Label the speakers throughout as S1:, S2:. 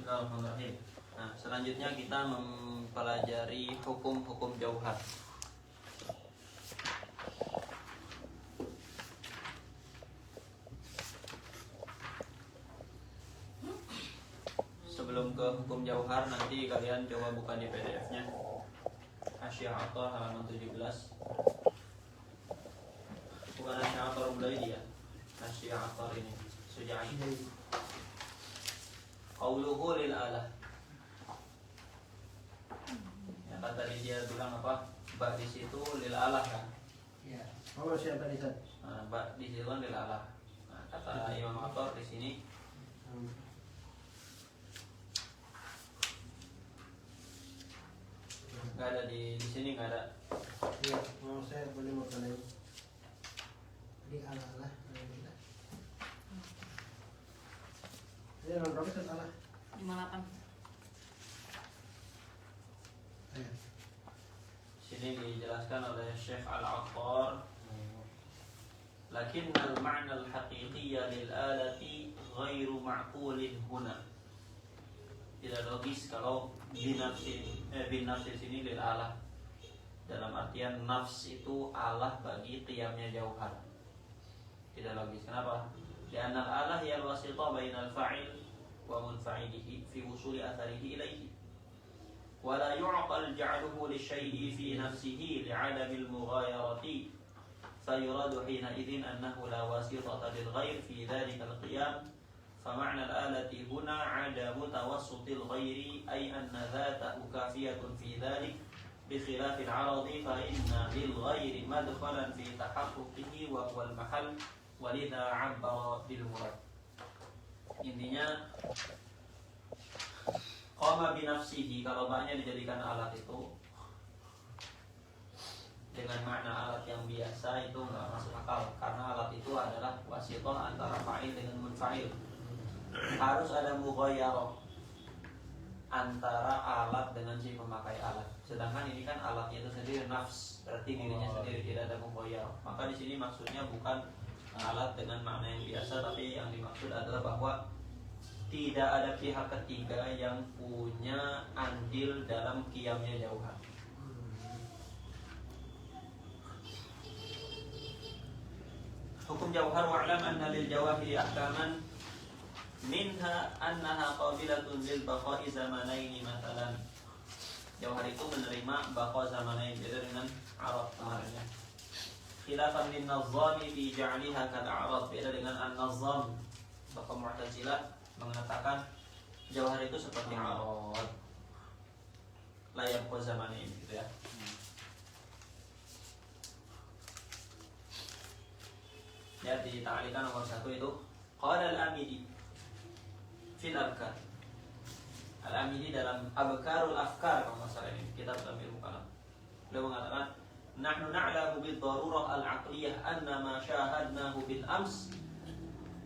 S1: Bismillahirrahmanirrahim. Nah, selanjutnya kita mempelajari hukum-hukum jauhar. Sebelum ke hukum jauhar, nanti kalian coba buka di PDF-nya. Asy-Syi'athar halaman 17. Bukan Asy-Syi'athar Ulaidi ya. Asy-Syi'athar ini Syuja'i. Qauluhu lil alah. Ya kan tadi dia bilang apa? Ba di situ lil alah kan?
S2: Ya. Oh, siapa di sana?
S1: Nah, ba di situ kan lil alah. Nah, kata Imam Athar di sini nggak ada di sini nggak ada.
S2: Iya, mau saya boleh mau kalian. Di ala-ala. Ini non roket ala.
S3: 58.
S2: Ayo.
S1: Sini dijelaskan oleh Syekh Al-Attar. Lakin al-ma'na al-haqiqiyya lil alati ghairu ma'qulin huna. Tidak logis kalau bin nafsi sini lil alah. Dalam artian nafs itu alah bagi qiyamnya jauhar. Tidak logis. Kenapa? Karena al-alah ya al-wasitah bainal fa'il wa munfa'ilihi fi wusuli atharihi ilaihi. Wa la yu'qal ja'luhu lisyai'i fi nafsihi li'adami al-mughayarati. Fayuradu hina idhin annahu la wasitata lil ghair fi dhalika al-qiyam. فمعنى الآلة هنا عدم توسط الغير أي أن ذاته كافية في ذلك بخلاف العرض فإن للغير مدخلا في تحققه وهو المحل ولذا عبر بالمراد. Intinya qama binafsihi, kalau banyak dijadikan alat itu dengan makna alat yang biasa itu nggak masuk akal, karena alat itu adalah wasithah antara fa'il dengan munfa'il. Harus ada mughayyarah antara alat dengan si pemakai alat. Sedangkan ini kan alatnya itu sendiri nafs, berarti dirinya sendiri, tidak ada mughayyarah. Maka di sini maksudnya bukan alat dengan makna yang biasa, tapi yang dimaksud adalah bahwa tidak ada pihak ketiga yang punya andil dalam qiyamnya jauhar. Hukum jauhar wa'lam anna lil jawahiri ahkaman minha annaha qabilatun lil baqa'i zamanaini mathalan. Jauhar itu menerima baqa zamanain, beda dengan arad kemarinnya. Khilafan lin nazzami fi ja'liha kal a'rad, beda dengan an-nazzam. Baqa Mu'tazilah mengatakan jauhar itu seperti arad, la yabqa zamanain gitu ya. Ya, di ta'liqan nomor 1 itu qala al-Amidi fil abkar. Al-Amidi dalam Abkarul Afkar, kalau masalah ini kitab Tamil Mukalam, beliau mengatakan nahnu na'lamu bid darurah al-aqliyah anna ma syahadnahu bil ams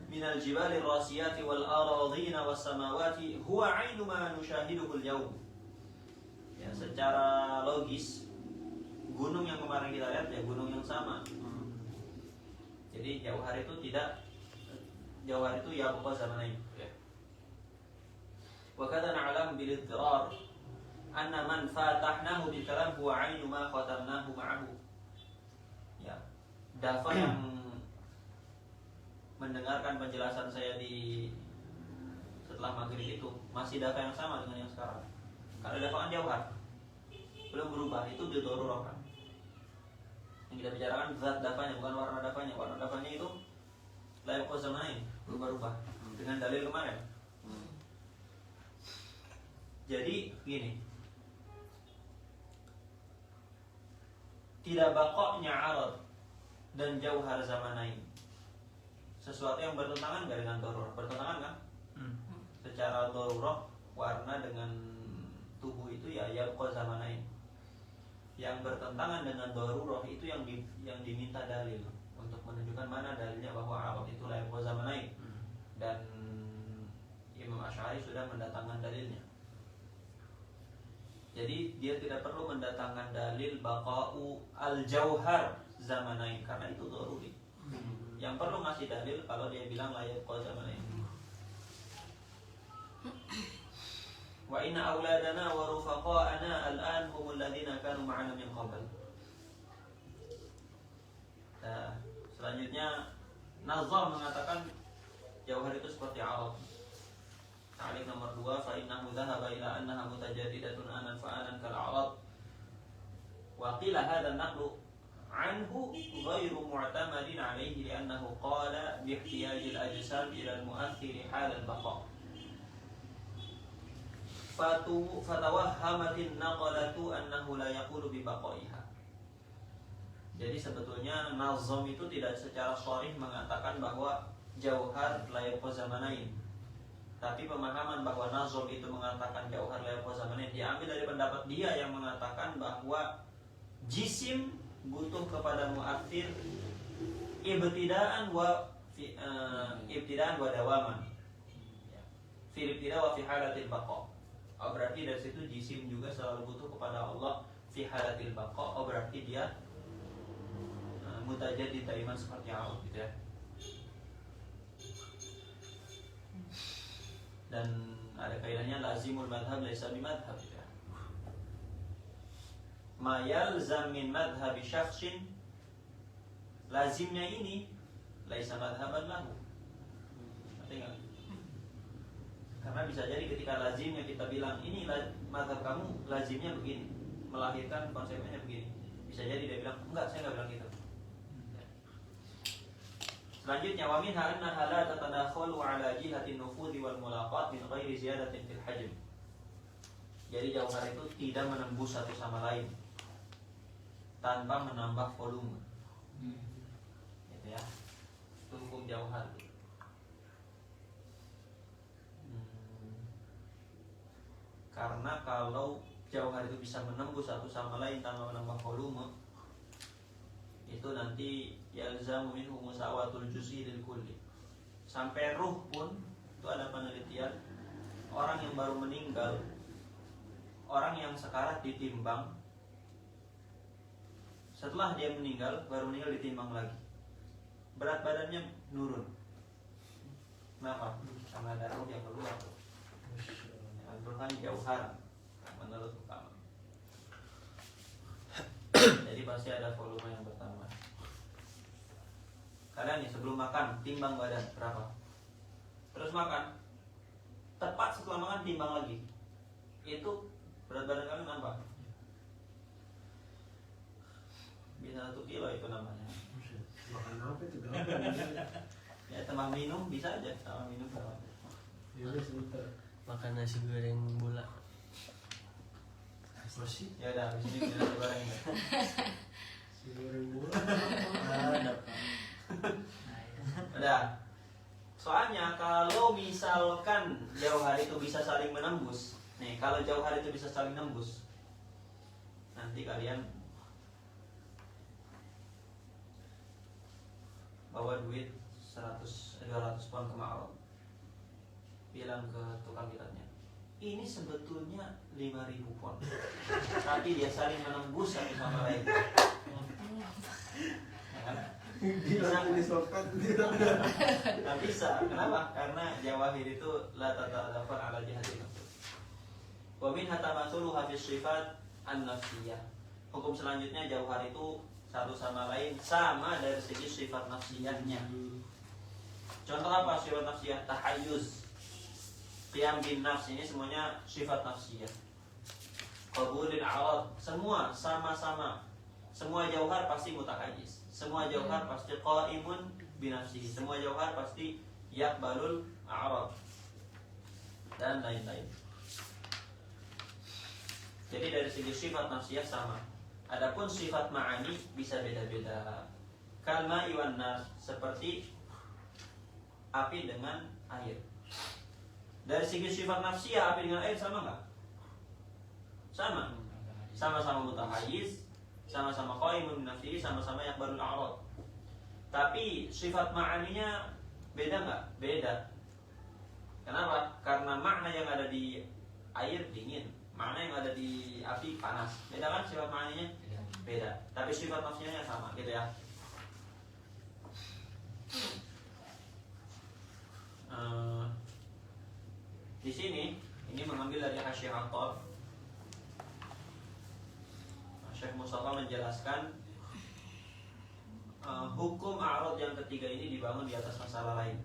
S1: min al-jibali ar-rasiyati wal aradhina was samawati huwa 'ainu ma nushahiduhu al-yawm. Ya, secara logis gunung yang kemarin kita lihat ya gunung yang sama. Jadi jauhar itu ya bukan zamanain. Wa kadza na'lam bil idrar anna man fatahnahu bil kalam huwa 'ainu ma khatamnahu ma'ahu. Ya. Dafa yang mendengarkan penjelasan saya di setelah maghrib itu masih dafa yang sama dengan yang sekarang. Karena dafa kan jauhar, belum berubah, itu bidorurah kan. Yang kita bicarakan zat dafanya, bukan warna dafanya. Warna dafanya itu la yabqa zamanain, berubah-ubah dengan dalil kemarin. Jadi gini, tidak bakoknya arad dan jauhar zamanain sesuatu yang bertentangan gak dengan darurah? Bertentangan kan? Secara darurah warna dengan tubuh itu ya yabqa zamanain. Yang bertentangan dengan darurah itu yang diminta dalil untuk menunjukkan mana dalilnya bahwa arad itu la yabqa zamanain. Dan Imam Asy'ari sudah mendatangkan dalilnya. Jadi dia tidak perlu mendatangkan dalil baqa'u al-jauhar zamanain karena itu daruri. Yang perlu ngasih dalil kalau dia bilang la yabqa zamanain. inna auladana wa rufaqa'ana al-an humul ladzina kanu ma'ana min qabl. Nah, selanjutnya Nazam mengatakan jauhar itu seperti arad. Ta'liq nomor 2, fa innahu dhahaba ila annaha mutajaddidatun anan fa anan kal arad. Wa qila hadha an-naqlu anhu ghairu mu'tamadin alayhi li'annahu qala bi ihtiyaj al-ajsam ila al-mu'aththir hal al-baqa. Fatawahhamatin naqalatu annahu la yaqulu bi baqaiha. Jadi sebetulnya Nazam itu tidak secara sharih mengatakan bahwa jauhar la yabqa zamanain. Tapi pemahaman bahwa Nazam itu mengatakan jauhar la yabqa zamanain diambil dari pendapat dia yang mengatakan bahwa jisim butuh kepada mu'athir ibtidaan wa dawaman. Fi ibtida wa fi halatil baqa. Berarti dari situ jisim juga selalu butuh kepada Allah fi halatil baqa. Berarti dia mutajaddid daiman seperti Allah gitu ya. Dan ada kaidahnya lazimul madhab laisa bimadhab gitu ya. Ma yalzam min madhhabi syakhsin, lazimnya ini laisa madhaban lahu. Ngerti enggak? Karena bisa jadi ketika lazimnya kita bilang ini madhab kamu lazimnya begini, melahirkan konsepnya begini. Bisa jadi dia bilang enggak, saya enggak bilang gitu. Selanjutnya wa minha annaha la tatadakhalu ala jihati nufudhi wal mulaqat min ghairi ziyadatin fil hajm. Jadi jauhar itu tidak menembus satu sama lain tanpa menambah volume. Gitu ya. Itu hukum jauhar. Karena kalau jauhar itu bisa menembus satu sama lain tanpa menambah volume, itu nanti yalzamu minhu musawatul juz'i lil kulli. Sampai ruh pun itu ada penelitian, orang yang baru meninggal, orang yang sekarat ditimbang, setelah dia meninggal, baru meninggal ditimbang lagi, berat badannya nurun. Kenapa? Karena ada ruh yang keluar. Al-Burhan jauhar menurut ulama. Jadi pasti ada volume yang bertambah. Kalian nih sebelum makan timbang badan berapa? Terus makan, tepat setelah makan timbang lagi. Itu berat badan kalian nambah. Bisa 1 kilo itu namanya.
S2: Makan apa itu?
S1: Ya tambah minum bisa aja, tambah minum sama.
S2: Ya sebentar.
S3: Makan nasi goreng bola.
S2: Masih
S1: Ya udah, habis ini kita goreng ya.
S2: si goreng bola.
S3: Ada.
S1: Udah. Soalnya kalau misalkan jauhar itu bisa saling menembus. Nih, kalau jauhar itu bisa saling menembus, nanti kalian bawa duit 200 pound ke Ma'ruf, bilang ke tukang kitabnya, ini sebetulnya 5.000 pound, tapi dia saling menembus satu sama lain. Ya kan? Bisa
S2: disokat.
S1: nggak bisa. Kenapa? Karena jawahir itu la tatadafar ala jihati nafs. Wa min hatamasuluha fi sifat an-nafsiyah. Hukum selanjutnya jauhar itu satu sama lain sama dari segi sifat nafsiyahnya. Contoh apa sifat nafsiyah? Tahayyuz, qiyam bin nafs, ini semuanya sifat nafsiyah. Qabulil a'rad, semua sama-sama. Semua jauhar pasti mutahayiz. Semua jauhar pasti qaimun binafsihi. Semua jauhar pasti yaqbalul a'rad dan lain-lain. Jadi dari segi sifat nafsiyah sama. Adapun sifat ma'ani bisa beda-beda. Kalma iwan nar, seperti api dengan air. Dari segi sifat nafsiyah api dengan air sama nggak? Sama. Sama-sama mutahayiz, sama-sama qaimun binafsihi, sama-sama yaqbalul a'rad. Tapi sifat ma'aninya beda nggak? Beda. Kenapa? Karena makna yang ada di air dingin, makna yang ada di api panas. Beda kan sifat ma'aninya? Beda. Tapi sifat nafsiyahnya sama, gitu ya. Di sini Ini mengambil dari Hasyiah Attab. Syekh Mustafa menjelaskan hukum a'rad yang ketiga ini dibangun di atas masalah lain.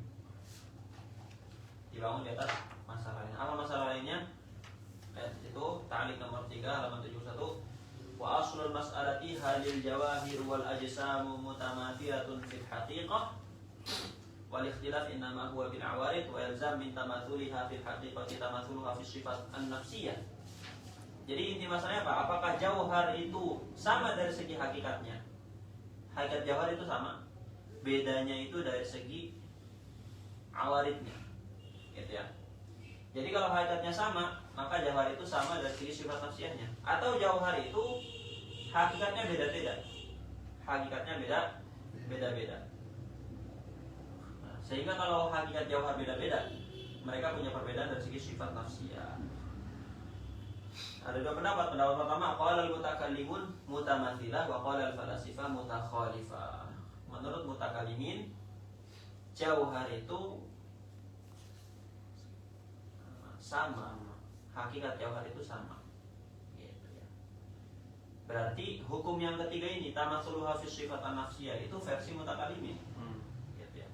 S1: Dibangun di atas masalah lain. Apa masalah lainnya? Itu ta'liq nomor 3 halaman 71. Wa aslul mas'alati halil jawahir wal ajsamu mutamathilatun fil haqiqah wal ikhtilaf innama huwa bil awarid wa yalzam min tamathuliha fil haqiqati tamathuluha fi sifat an-nafsiyah. Jadi inti masalahnya apa? Apakah jauhar itu sama dari segi hakikatnya? Hakikat jauhar itu sama. Bedanya itu dari segi awaridnya. Gitu ya. Jadi kalau hakikatnya sama, maka jauhar itu sama dari segi sifat nafsiyahnya. Atau jauhar itu hakikatnya beda-beda. Hakikatnya beda-beda. Nah, sehingga kalau hakikat jauhar beda-beda, mereka punya perbedaan dari segi sifat nafsiyah. Ada dua pendapat. Pendapat pertama, qala al-mutakallimun mutamathilah wa qala al-falasifah mutakhalifah. Menurut mutakallimin, jauhar itu sama, hakikat jauhar itu sama. Gitu ya. Berarti hukum yang ketiga ini tamatsuluha fi sifat an-nafsiyah itu versi mutakallimin. Gitu ya.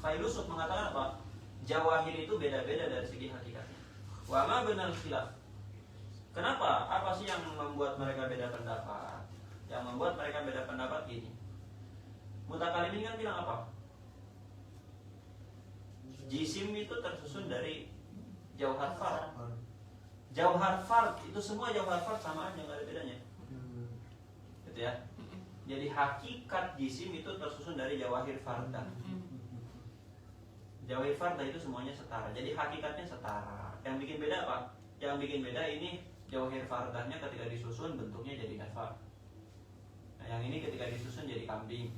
S1: Failusuf mengatakan apa? Jawahir itu beda-beda dari segi hakikatnya. Wa ma benar khilaf. Kenapa? Apa sih yang membuat mereka beda pendapat? Yang membuat mereka beda pendapat gini. Mutakallimin kan bilang apa? Jisim itu tersusun dari jauhar fard. Jauhar fard itu semua jauhar fard sama aja, nggak ada bedanya. Gitu ya. Jadi hakikat jisim itu tersusun dari jawahir fardah. Jawahir fardah itu semuanya setara. Jadi hakikatnya setara. Yang bikin beda apa? Yang bikin beda ini jawahir fardahnya ketika disusun bentuknya jadi nafar. Nah, yang ini ketika disusun jadi kambing.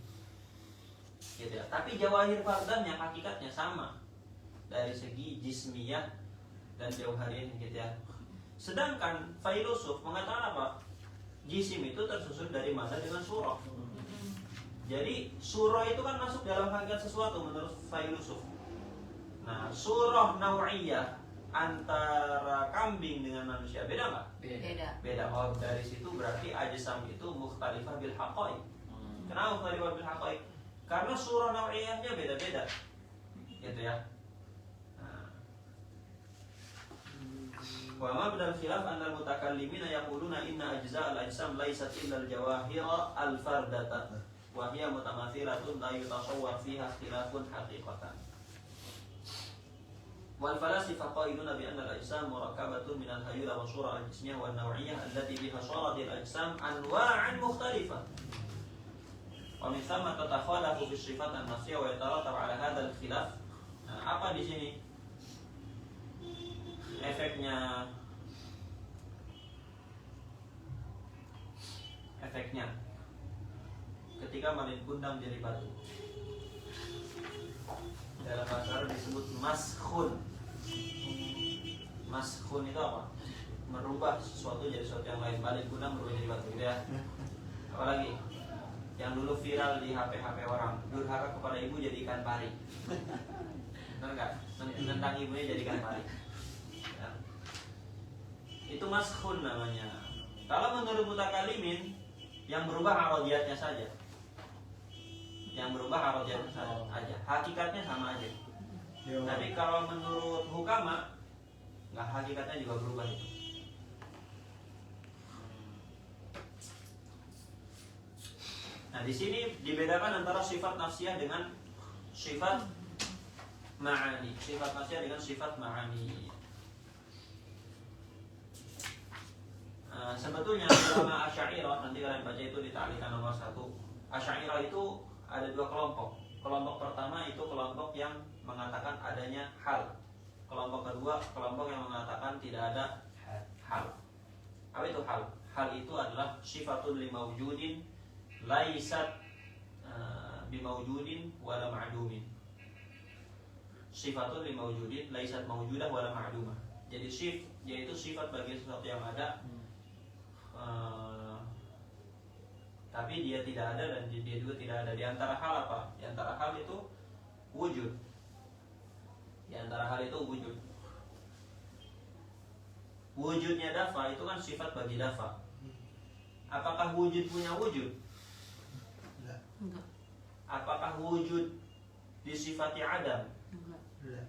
S1: Gitu ya. Tapi jawahir fardahnya hakikatnya sama dari segi jismiyah dan jauhariyah gitu ya. Sedangkan filosof mengatakan apa? Jisim itu tersusun dari massa dengan surah. Jadi surah itu kan masuk dalam hakikat sesuatu menurut filosof. Nah, surah nau'iyah antara kambing dengan manusia beda nggak? Beda. Oh, dari situ berarti ajsam itu mukhtalifah bil haqaiq. Kenapa mukhtalifah bil haqaiq? Karena surah nau'iyahnya beda-beda. Gitu ya. Wa ma bidal khilaf anna al-mutakallimina yaquluna inna ajza' al-ajsam laysat illa al-jawahira al-fardata wa hiya mutamathilatun la yutasawwar fiha ikhtilafun haqiqatan. Wal falasifah qailuna bi anna al-ajsam murakkabatun min al-hayyula wa surah al-jismiyah wa an-naw'iyyah allati biha sharat al-ajsam anwa'an mukhtalifah. Wa min thamma tatakhalafu fi sifat an-nafsiyah wa yatarattabu 'ala hadha al-khilaf. Nah, apa di sini? Efeknya ketika malin gundam jadi batu. Dalam bahasa Arab disebut maskhun. Maskhun itu apa? Merubah sesuatu jadi sesuatu yang lain. Malin gundam merubah jadi batu gitu ya. Apalagi yang dulu viral di HP orang, durhaka kepada ibu jadi ikan pari. Benar nggak? Tentang ibunya jadi ikan pari. Ya. Itu maskhun namanya. Kalau menurut mutakallimin yang berubah aradiyatnya saja. Yang berubah aradiyatnya saja. Hakikatnya sama aja. Tapi kalau menurut hukama nggak, hakikatnya juga berubah itu. Nah, di sini dibedakan antara sifat nafsiyah dengan sifat ma'ani. Sifat nafsiyah dengan sifat ma'ani. Sebetulnya ulama Asy'ariyah, nanti kalian baca itu di ta'liqan nomor 1. Asy'ariyah itu ada dua kelompok. Kelompok pertama itu kelompok yang mengatakan adanya hal. Kelompok kedua kelompok yang mengatakan tidak ada hal. Apa itu hal? Hal itu adalah sifatul limawjudin laisat bimawjudin wala ma'dumin. Sifatul limawjudin laisat mawjudah wala ma'dumah. Jadi yaitu sifat bagi sesuatu yang ada, tapi dia tidak ada dan dia juga tidak ada. Di antara hal apa? Di antara hal itu wujud. Di antara hal itu wujud. Wujudnya dafa itu kan sifat bagi dafa. Apakah wujud punya wujud?
S2: Enggak.
S4: Enggak.
S1: Apakah wujud disifati adam?
S4: Enggak.
S2: Enggak.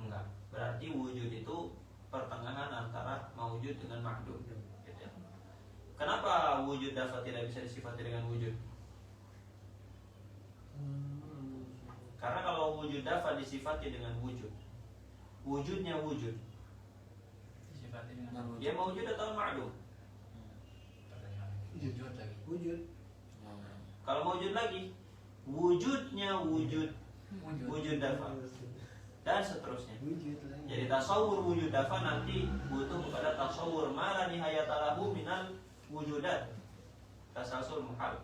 S1: Enggak. Berarti wujud itu pertengahan antara maujud dengan ma'dum. Gitu ya. Kenapa wujud dafa tidak bisa disifati dengan wujud? Karena kalau wujud dafa disifati dengan wujud, wujudnya wujud,
S5: Disifati dengan wujud.
S1: dia maujud atau ma'dum?
S5: Wujud lagi.
S2: Wujud.
S1: Kalau maujud lagi, wujudnya wujud, wujud dafa, dan seterusnya.
S2: Wujud lagi.
S1: Jadi tasawur wujud dafa nanti butuh kepada tasawur ma la nihayata lahu minal wujudat, tasalsul muhal.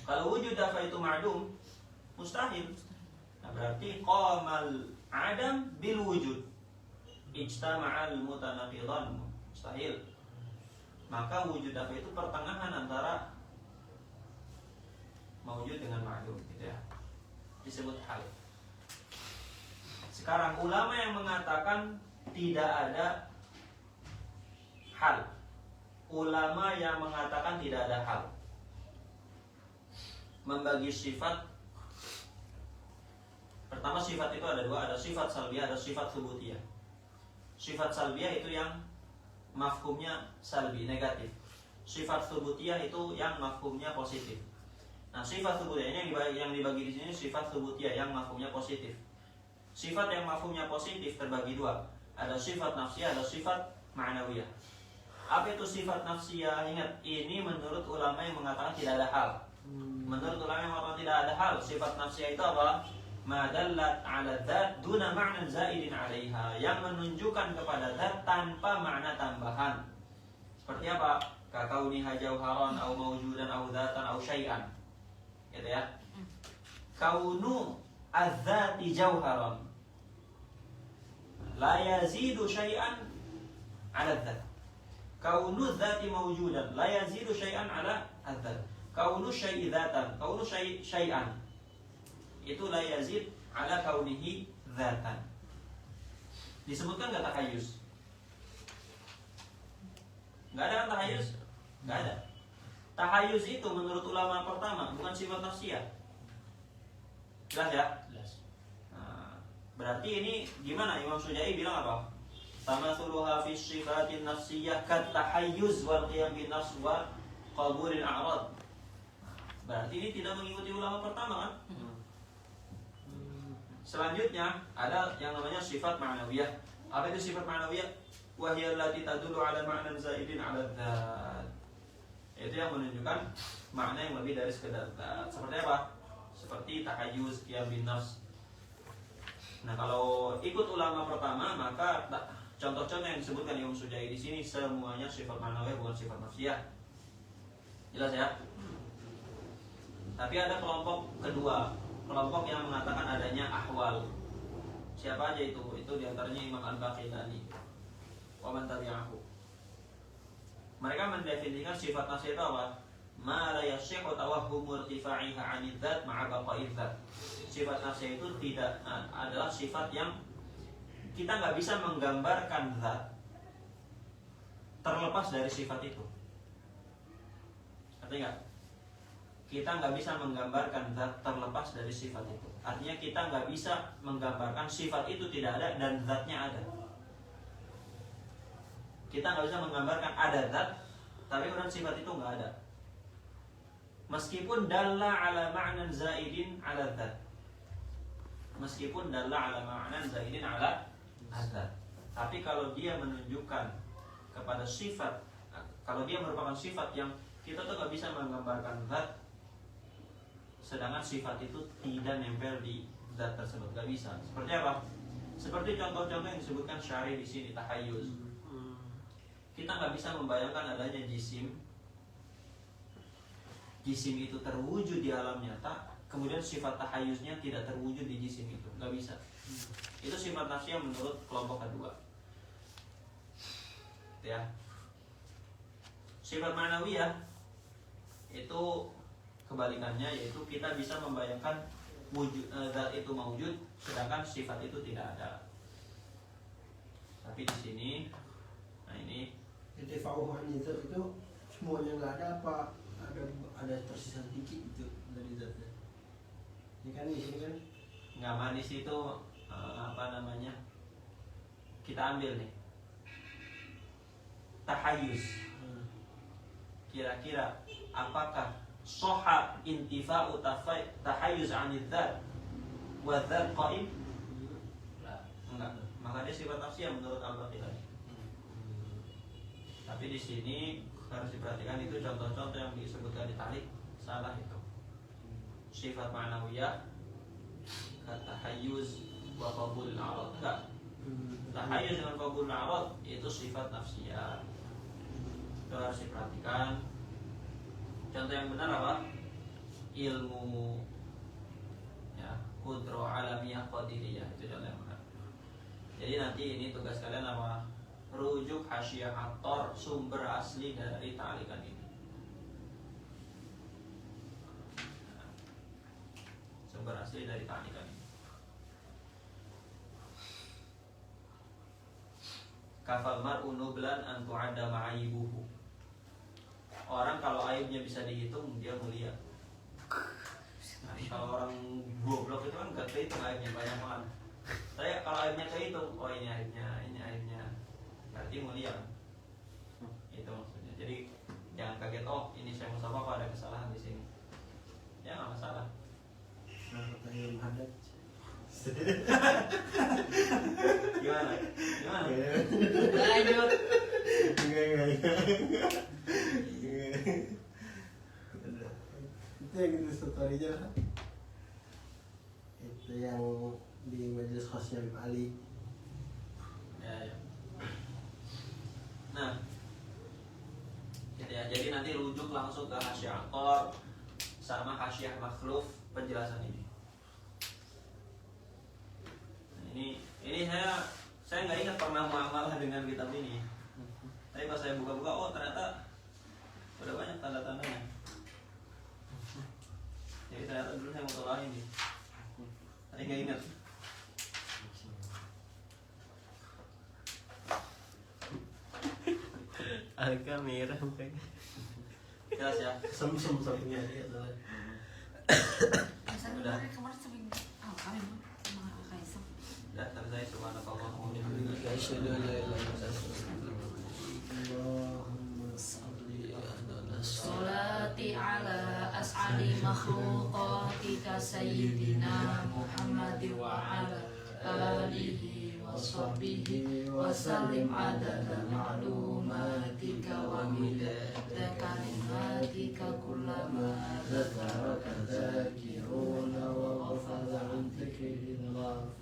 S1: Kalau wujud dafa itu ma'dum, mustahil. Nah, berarti qamal adam bil wujud, ijtama'al mutanaqidan, mustahil. Maka wujud dafa itu pertengahan antara maujud dengan ma'dum, gitu ya. Disebut hal. Sekarang ulama yang mengatakan tidak ada hal. Ulama yang mengatakan tidak ada hal membagi sifat. Pertama, sifat itu ada dua, ada sifat salbiyah, ada sifat thubutiyah. Sifat salbiyah itu yang mafhumnya salbi, negatif. Sifat thubutiyah itu yang mafhumnya positif. Nah, sifat thubutiyah ini yang dibagi di sini sifat thubutiyah yang mafhumnya positif. Sifat yang mafhumnya positif terbagi dua. Ada sifat nafsiyah, ada sifat ma'nawiyah. Apa itu sifat nafsiyah? Ingat, ini menurut ulama yang mengatakan tidak ada hal. Menurut ulama yang mengatakan tidak ada hal, sifat nafsiyah itu apa? Ma dallat 'ala dzat duna ma'nan zaidin 'alaiha, yang menunjukkan kepada zat tanpa makna tambahan. Seperti apa? Kakauniha jauharan au mawjudan au dzatan au syai'an. Gitu ya. Kaunu az-dzati jauharan la yazidu syai'an 'ala dzat. Kaunu dzati mawjudan la yazidu syai'an 'ala az-dzat. Kaunu syai'i dzatan, kaunu syai'an itu la yazid 'ala kaunihi dzatan. Disebutkan enggak tahayuz? Enggak ada kan tahayuz? Enggak ada. Tahayuz itu menurut ulama pertama bukan sifat nafsiyah. Jelas ya?
S5: Jelas.
S1: Nah, berarti ini gimana? Imam Sujai bilang apa? Tamatsuluha fi sifatin nafsiyah kat tahayyuz wal qiyam bin nafs wa qabulil a'rad. Berarti ini tidak mengikuti ulama pertama kan? Selanjutnya ada yang namanya sifat ma'nawiyah. Apa itu sifat ma'nawiyah? Wa hiya allati tadullu 'ala ma'nan zaidin 'ala dzat. Itu yang menunjukkan makna yang lebih dari sekedar dzat. Seperti apa? Seperti tahayyuz, qiyam bin nafs. Nah, kalau ikut ulama pertama, maka contoh-contoh yang disebutkan Imam Sujai di sini semuanya sifat ma'nawiyah, bukan sifat nafsiyah. Jelas ya? Tapi ada kelompok kedua, kelompok yang mengatakan adanya ahwal. Siapa aja itu? Itu diantaranya Imam Al-Baqillani wa man tabi'ahu. Mereka mendefinisikan sifat nafsiyah itu apa? Ma la yasihhu tawahhumu irtifa'iha 'anil dzat ma'a baqa'i dzat. Sifat nafsiyah itu tidak adalah sifat yang kita nggak bisa menggambarkan zat terlepas dari sifat itu. Artinya nggak? Kita nggak bisa menggambarkan zat terlepas dari sifat itu. Artinya kita nggak bisa menggambarkan sifat itu tidak ada dan zatnya ada. Kita nggak bisa menggambarkan ada zat, tapi kemudian sifat itu nggak ada. Meskipun dalla ala ma'nan zaidin ala zat. Meskipun dalla ala ma'nan zaidin ala zat. Tapi kalau dia menunjukkan kepada sifat, kalau dia merupakan sifat yang kita tuh nggak bisa menggambarkan zat, sedangkan sifat itu tidak nempel di zat tersebut, nggak bisa. Seperti apa? Seperti contoh-contoh yang disebutkan syari di sini, tahayyuz. Kita nggak bisa membayangkan adanya jisim. Jisim itu terwujud di alam nyata, kemudian sifat tahayyuznya tidak terwujud di jisim itu, nggak bisa. Itu sifat nafsiyah menurut kelompok kedua. Ya. Sifat ma'nawiyah itu kebalikannya, yaitu kita bisa membayangkan zat itu maujud, sedangkan sifat itu tidak ada. Tapi di sini, nah ini
S2: Intifa'uhu an zat itu semuanya nggak ada apa ada tersisa sedikit itu dari zatnya. Ini kan di sini kan
S1: nggak manis itu apa namanya? Kita ambil nih tahayuz. Kira-kira apakah soha intifa'u tahayuz anid dzat wa dzat qaim? Enggak. Maka dia sifat nafsiyah menurut Al-Baqillani. Tapi di sini harus diperhatikan itu contoh-contoh yang disebutkan di talik salah itu. Sifat ma'nawiyah tahayyuz wa qabul al-arad. Enggak. Tahayyuz dengan qabul al-arad itu sifat nafsiyah. Itu harus diperhatikan. Contoh yang benar apa? Ilmu ya, qudro alamiyah qadiriyah, itu contoh yang benar. Jadi nanti ini tugas kalian apa? Rujuk Hasyiyah At-Tor, sumber asli dari ta'liqan ini. Sumber asli dari ta'liqan ini. Kafal mar'u nublan an tu'adda ma'ayibuhu. Orang kalau aibnya bisa dihitung, dia mulia. Nah, kalau orang goblok itu kan gak kehitung aibnya, banyak banget. Saya kalau aibnya kehitung, oh ini aibnya, berarti mulia. Itu maksudnya. Jadi jangan kaget, oh ini saya Mustafa kok ada kesalahan di sini. Ya nggak masalah.
S2: nah pertanyaan hadat.
S1: Gimana?
S3: Lanjut.
S2: Itu yang itu storynya lah. Itu yang di majelis khasnya Habib Ali.
S1: Ya. Nah, gitu ya. Jadi nanti rujuk langsung ke Hasyiyah At-Tor sama Hasyiyah Makhluf penjelasan ini. Nah, ini saya nggak ingat pernah muamalah dengan kitab ini. Tapi pas saya buka-buka, oh ternyata udah banyak tanda-tandanya. Jadi ternyata dulu saya mau ini, tapi nggak ingat.
S3: Agak merah mukanya.
S1: Jelas ya.
S2: Sem sampingnya dia soalnya.
S1: Udah.
S4: Kemarin sering kami sama Kaisar.
S1: Udah, tapi saya subhanakallahumma wa bihamdika
S3: Asyhadu an la ilaha illa anta
S2: Allahumma shalli ala
S4: Salati ala as'ali makhluqatika sayyidina Muhammad wa ala alihi wa sahbihi wa sallim adada ma'lumatika wa midada kalimatika kullama dhakaraka dhakiruna wa ghafala an dhikrina